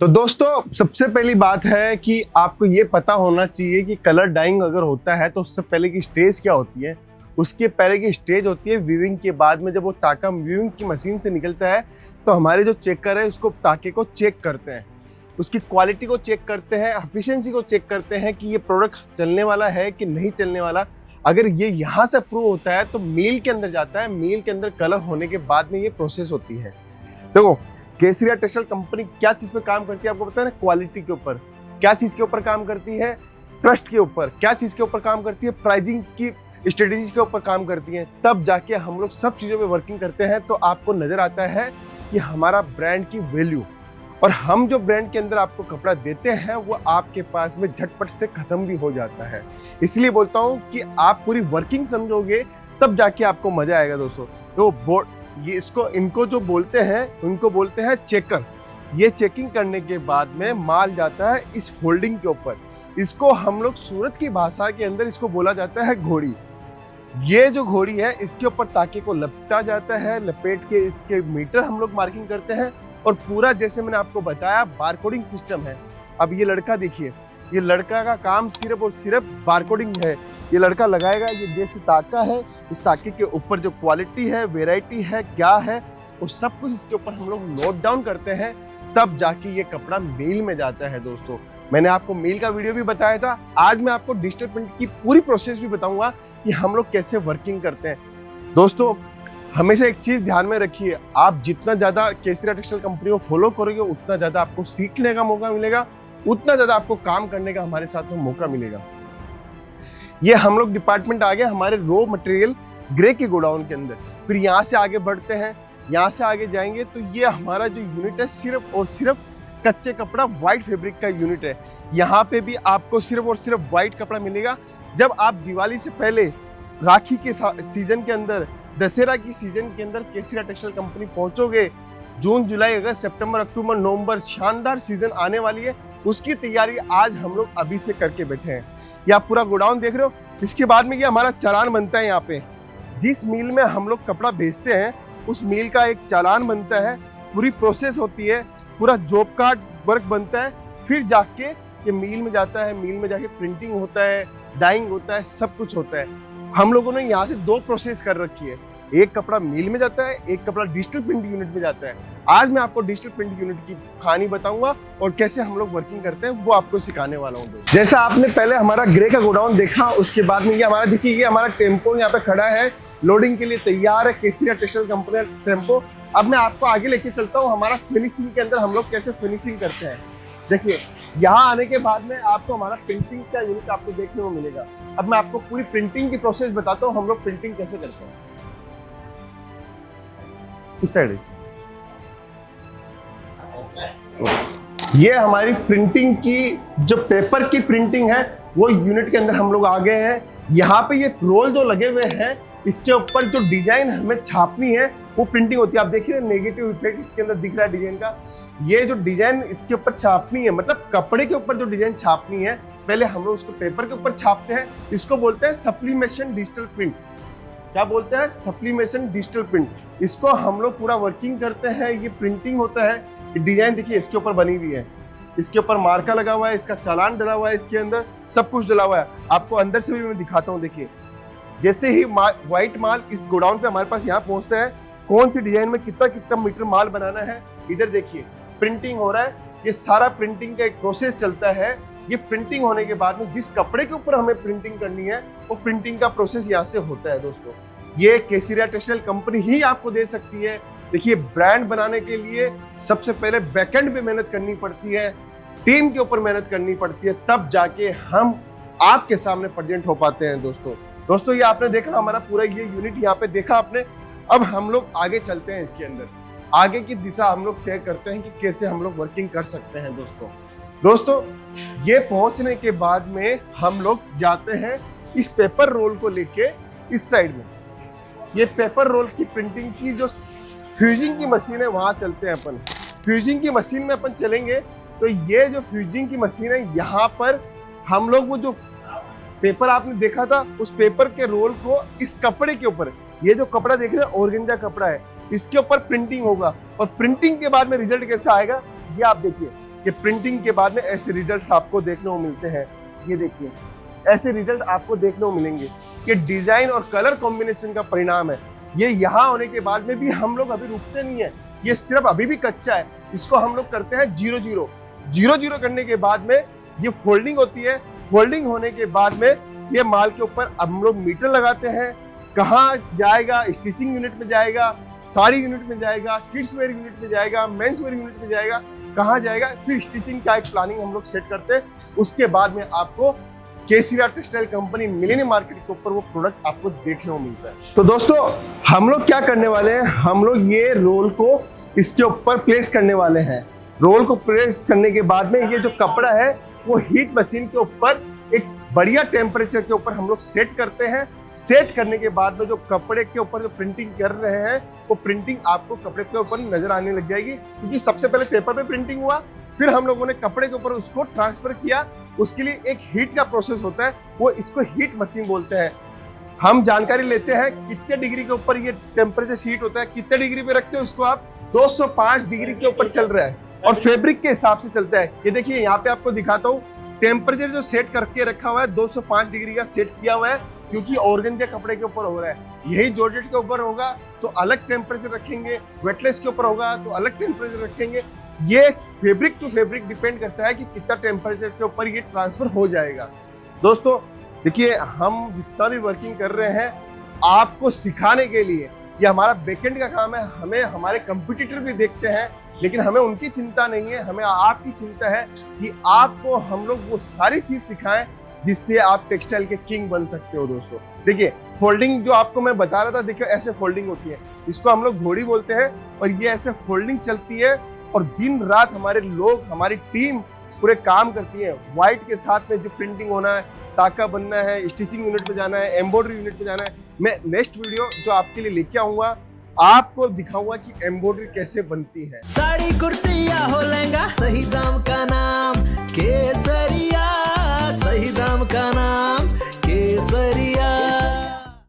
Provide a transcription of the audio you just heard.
तो दोस्तों सबसे पहली बात है कि आपको ये पता होना चाहिए कि कलर डाइंग अगर होता है तो उससे पहले की स्टेज क्या होती है। उसके पहले की स्टेज होती है वीविंग के बाद में, जब वो ताका वीविंग की मशीन से निकलता है तो हमारे जो चेकर है उसको ताके को चेक करते हैं, उसकी क्वालिटी को चेक करते हैं, एफिशिएंसी को चेक करते हैं कि ये प्रोडक्ट चलने वाला है कि नहीं चलने वाला। अगर ये यहाँ से अप्रूव होता है तो मील के अंदर जाता है, मील के अंदर कलर होने के बाद में ये प्रोसेस होती है। देखो केसरिया टेक्सटाइल कंपनी क्या चीज पे काम करती है आपको पता है ना, क्वालिटी के ऊपर। क्या चीज के ऊपर काम करती है, ट्रस्ट के ऊपर। क्या चीज के ऊपर काम करती है, प्राइसिंग की स्ट्रेटेजी के ऊपर काम करती है। तब जाके हम लोग सब चीजों पे वर्किंग करते हैं तो आपको नजर आता है कि हमारा ब्रांड की वैल्यू, और हम जो ब्रांड के अंदर आपको कपड़ा देते हैं वो आपके पास में झटपट से खत्म भी हो जाता है। इसलिए बोलता हूँ कि आप पूरी वर्किंग समझोगे तब जाके आपको मजा आएगा दोस्तों। तो ये इनको जो बोलते हैं उनको बोलते हैं चेकर। ये चेकिंग करने के बाद में माल जाता है इस फोल्डिंग के ऊपर। इसको हम लोग सूरत की भाषा के अंदर इसको बोला जाता है घोड़ी। ये जो घोड़ी है इसके ऊपर ताके को लपटा जाता है, लपेट के इसके मीटर हम लोग मार्किंग करते हैं और पूरा जैसे मैंने आपको बताया बारकोडिंग सिस्टम है। अब ये लड़का देखिए, ये लड़का का काम सिर्फ और सिर्फ बारकोडिंग है। ये लड़का लगाएगा, ये जैसे ताका है, इस ताके के ऊपर जो क्वालिटी है, वेराइटी है, क्या है, वो सब कुछ इसके ऊपर हम लोग नोट डाउन करते हैं, तब जाके ये कपड़ा मील में जाता है। दोस्तों मैंने आपको मील का वीडियो भी बताया था, आज मैं आपको डिजिटल प्रिंट की पूरी प्रोसेस भी बताऊंगा कि हम लोग कैसे वर्किंग करते हैं। दोस्तों हमेशा एक चीज ध्यान में रखिए, आप जितना ज्यादा केसरिया टेक्सटाइल कंपनी को फॉलो करोगे उतना ज्यादा आपको सीखने का मौका मिलेगा, उतना ज्यादा आपको काम करने का हमारे साथ में मौका मिलेगा। ये हम लोग डिपार्टमेंट आ गए हमारे रॉ मटेरियल ग्रे के गोडाउन के अंदर। फिर यहाँ से आगे बढ़ते हैं, यहाँ से आगे जाएंगे तो ये हमारा जो यूनिट है सिर्फ और सिर्फ कच्चे कपड़ा व्हाइट फैब्रिक का यूनिट है। यहाँ पे भी आपको सिर्फ और सिर्फ व्हाइट कपड़ा मिलेगा। जब आप दिवाली से पहले राखी के सीजन के अंदर, दशहरा की सीजन के अंदर केसरिया टेक्सटाइल कंपनी पहुंचोगे, जून जुलाई अगस्त सितंबर अक्टूबर नवंबर शानदार सीजन आने वाली है, उसकी तैयारी आज हम लोग अभी से करके बैठे हैं। ये आप पूरा गोडाउन देख रहे हो, इसके बाद में ये हमारा चालान बनता है। यहाँ पे जिस मिल में हम लोग कपड़ा बेचते हैं उस मिल का एक चालान बनता है, पूरी प्रोसेस होती है, पूरा जॉब कार्ड वर्क बनता है, फिर जाके ये मिल में जाता है, मिल में जाके प्रिंटिंग होता है, डाइंग होता है, सब कुछ होता है। हम लोगों ने यहाँ से दो प्रोसेस कर रखी है, एक कपड़ा मिल में जाता है, एक कपड़ा डिजिटल प्रिंट यूनिट में जाता है। आज मैं आपको डिजिटल प्रिंट यूनिट की कहानी बताऊंगा और कैसे हम लोग वर्किंग करते हैं वो आपको सिखाने वाला हूँ। जैसा आपने पहले हमारा ग्रे का गोडाउन देखा, उसके बाद में ये हमारा देखिए, ये हमारा टेम्पो यहाँ पे खड़ा है, लोडिंग के लिए तैयार है, केसरिया टेक्सटाइल कंपनी टेम्पो। अब मैं आपको आगे लेके चलता हूँ हमारा फिनिशिंग के अंदर हम लोग कैसे फिनिशिंग करते हैं। देखिए यहाँ आने के बाद में आपको हमारा प्रिंटिंग का यूनिट आपको देखने को मिलेगा। अब मैं आपको पूरी प्रिंटिंग की प्रोसेस बताता हूँ, हम लोग प्रिंटिंग कैसे करते हैं। इस साइड ये हमारी प्रिंटिंग की जो पेपर की प्रिंटिंग है वो यूनिट के अंदर हम लोग आ गए हैं। यहाँ पे ये रोल जो लगे हुए हैं इसके ऊपर जो डिजाइन हमें छापनी है वो प्रिंटिंग होती है। आप देख रहे हैं नेगेटिव इफेक्ट इसके अंदर दिख रहा है डिजाइन का। ये जो डिजाइन इसके ऊपर छापनी है, मतलब कपड़े के ऊपर जो डिजाइन छापनी है, पहले हम लोग उसको पेपर के ऊपर छापते हैं। इसको बोलते हैं सप्लीमेशन डिजिटल प्रिंट। क्या बोलते हैं? Sublimation digital print. इसको हम लोग पूरा वर्किंग करते हैं, ये प्रिंटिंग होता है। डिजाइन देखिए इसके ऊपर बनी हुई है, इसके ऊपर मार्का लगा हुआ है, इसका चालान डला हुआ है, इसके अंदर सब कुछ डला हुआ है। आपको अंदर से भी मैं दिखाता हूँ। देखिए जैसे ही व्हाइट माल इस गोडाउन पे हमारे पास यहाँ पहुंचता है, कौन सी डिजाइन में कितना कितना मीटर माल बनाना है, इधर देखिए प्रिंटिंग हो रहा है। ये सारा प्रिंटिंग का एक प्रोसेस चलता है। ये प्रिंटिंग होने के बाद में जिस कपड़े के ऊपर हमें प्रिंटिंग करनी है वो प्रिंटिंग का प्रोसेस यहाँ से होता है। दोस्तों ये केसरिया टेक्सटाइल कंपनी ही आपको दे सकती है। देखिए ब्रांड बनाने के लिए सबसे पहले बैकएंड पे मेहनत करनी पड़ती है, टीम के ऊपर मेहनत करनी पड़ती है, तब जाके हम आपके सामने प्रेजेंट हो पाते हैं। दोस्तों ये आपने देखा हमारा पूरा ये यूनिट यहाँ पे देखा आपने। अब हम लोग आगे चलते हैं, इसके अंदर आगे की दिशा हम लोग तय करते हैं कि कैसे हम लोग वर्किंग कर सकते हैं। दोस्तों ये पहुंचने के बाद में हम लोग जाते हैं इस पेपर रोल को लेके इस साइड में। ये पेपर रोल की प्रिंटिंग की जो फ्यूजिंग की मशीन है वहां चलते हैं अपन। फ्यूजिंग की मशीन में अपन चलेंगे तो ये जो फ्यूजिंग की मशीन है, यहाँ पर हम लोग वो जो पेपर आपने देखा था उस पेपर के रोल को इस कपड़े के ऊपर, ये जो कपड़ा देख रहे हैं ऑर्गेन्जा कपड़ा है, इसके ऊपर प्रिंटिंग होगा। और प्रिंटिंग के बाद में रिजल्ट कैसा आएगा ये आप देखिए। कि प्रिंटिंग के बाद में ऐसे रिजल्ट आपको देखने को मिलते हैं। ये देखिए, ऐसे रिजल्ट आपको देखने को मिलेंगे कि डिजाइन और कलर कॉम्बिनेशन का परिणाम है। ये यहाँ होने के बाद में भी हम लोग अभी रुकते नहीं है, ये सिर्फ अभी भी कच्चा है। इसको हम लोग करते हैं 0-0 करने के बाद में ये फोल्डिंग होती है। फोल्डिंग होने के बाद में ये माल के ऊपर हम लोग मीटर लगाते हैं। कहाँ जाएगा? स्टिचिंग यूनिट में जाएगा, साड़ी यूनिट में जाएगा, किड्स वेयर यूनिट में जाएगा, मेंस वेयर यूनिट में जाएगा, कहाँ जाएगा? फिर स्टिचिंग का एक प्लानिंग हम लोग सेट करते हैं। उसके बाद में आपको KCR textile company millennium market के ऊपर वो प्रोडक्ट आपको देखने को मिलता है। तो दोस्तों, हम लोग क्या करने वाले हैं, हम लोग ये रोल को इसके ऊपर प्लेस करने वाले हैं। रोल को प्रेस करने के बाद में ये जो कपड़ा है वो हीट मशीन के ऊपर एक बढ़िया टेम्परेचर के ऊपर हम लोग सेट करते हैं। सेट करने के बाद में जो कपड़े के ऊपर जो प्रिंटिंग कर रहे हैं वो प्रिंटिंग आपको कपड़े के ऊपर नजर आने लग जाएगी, क्योंकि सबसे पहले पेपर पे प्रिंटिंग हुआ, फिर हम लोगों ने कपड़े के ऊपर उसको ट्रांसफर किया। उसके लिए एक हीट का प्रोसेस होता है, वो इसको हीट मशीन बोलते हैं। हम जानकारी लेते हैं कितने डिग्री के ऊपर ये टेम्परेचर हीट होता है, कितने डिग्री पे रखते हो इसको आप, 205 डिग्री के ऊपर चल रहा है और फैब्रिक के हिसाब से चलता है। ये देखिए, यहाँ पे आपको दिखाता हूँ, टेम्परेचर जो सेट करके रखा हुआ है 205 डिग्री का सेट किया हुआ है, क्योंकि ऑर्गन के कपड़े के ऊपर हो रहा है। यही जॉर्जेट के ऊपर होगा तो अलग टेम्परेचर रखेंगे, वेटलेस के ऊपर होगा तो अलग टेम्परेचर रखेंगे। ये फैब्रिक टू फैब्रिक डिपेंड करता है कि कितना टेम्परेचर के ऊपर ये ट्रांसफर हो जाएगा। दोस्तों देखिए, हम जितना भी वर्किंग कर रहे हैं आपको सिखाने के लिए, ये हमारा बैकएंड का काम है। हमें हमारे कंपटीटर भी देखते हैं, लेकिन हमें उनकी चिंता नहीं है, हमें आपकी चिंता है कि आपको हम लोग वो सारी चीज सिखाएं जिससे आप टेक्सटाइल के किंग बन सकते हो। दोस्तों देखिए, फोल्डिंग जो आपको मैं बता रहा था, देखिए ऐसे फोल्डिंग होती है, इसको हम लोग घोड़ी बोलते हैं, और ये ऐसे फोल्डिंग चलती है और दिन रात हमारे लोग, हमारी टीम पूरे काम करती है। व्हाइट के साथ में जो प्रिंटिंग होना है, टाका बनना है, स्टिचिंग यूनिट पे जाना है, एम्ब्रॉयडरी यूनिट पे जाना है। मैं नेक्स्ट वीडियो जो आपके लिए लेके आऊंगा, आपको दिखाऊंगा कि एम्ब्रॉयडरी कैसे बनती है। साड़ी कुर्ती या हो लहंगा, सही दाम का नाम